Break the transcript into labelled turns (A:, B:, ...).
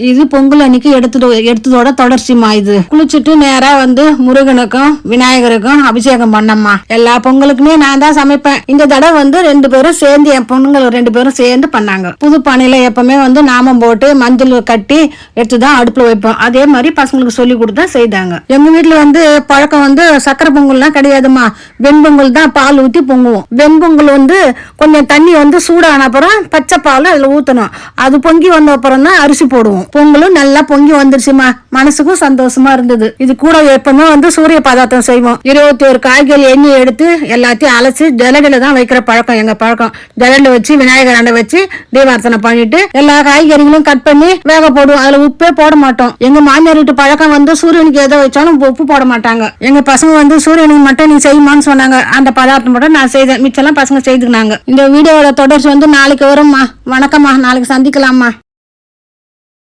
A: இது பொங்கல் அன்னைக்கு எடுத்ததோட தொடர்ச்சிமா. இது குளிச்சுட்டு நேரா வந்து முருகனுக்கும் விநாயகருக்கும் அபிஷேகம் பண்ணம்மா. எல்லா பொங்கலுக்குமே நான் தான் சமைப்பேன். இந்த தடவை வந்து 2 பேரும் சேர்ந்து, என் பொண்ணுங்க 2 பேரும் சேர்ந்து பண்ணாங்க. புது பானையில எப்பவுமே வந்து நாமம் போட்டு மஞ்சள் கட்டி எடுத்துதான் அடுப்புல வைப்போம். அதே மாதிரி பசங்களுக்கு சொல்லி கொடுத்தா செய்தாங்க. எங்க வீட்டுல வந்து பழக்கம் வந்து சக்கரை பொங்கல்லாம் கிடையாதுமா. வெண்பொங்கல் தான், பால் ஊத்தி பொங்குவோம். வெண்பொங்கல் வந்து கொஞ்சம் தண்ணி வந்து சூடான அப்புறம் பச்சை பால் அதுல ஊத்தணும். அது பொங்கி வந்த அப்புறம் தான் அரிசி போடுவோம். பொங்கலும் நல்லா பொங்கி வந்துருச்சுமா. மனசுக்கும் சந்தோஷமா இருந்தது. இது கூட எப்பவுமே வந்து சூரிய பதார்த்தம் செய்வோம். 21 காய்கறி எண்ணெய் எடுத்து எல்லாத்தையும் அலசி ஜலடில தான் வைக்கிற பழக்கம் எங்க பழக்கம். ஜலடில வச்சு விநாயகர் ஆண்டை வச்சு தீபார்த்தனை பண்ணிட்டு எல்லா காய்கறிகளும் கட் பண்ணி வேக போடுவோம். அதுல உப்பே போட மாட்டோம். எங்க மாமியார் வீட்டு பழக்கம் வந்து சூரியனுக்கு எதை வச்சாலும் உப்பு போட மாட்டாங்க. எங்க பசங்க வந்து சூரியனுக்கு மட்டும் நீ செய்யுமான்னு சொன்னாங்க. அந்த பதார்த்தம் மட்டும் நான் செய்தேன். மிச்செல்லாம் பசங்க செய்துக்கினாங்க. இந்த வீடியோட தொடர்ச்சி வந்து நாளைக்கு வரும்மா. வணக்கம்மா. நாளைக்கு சந்திக்கலாமா.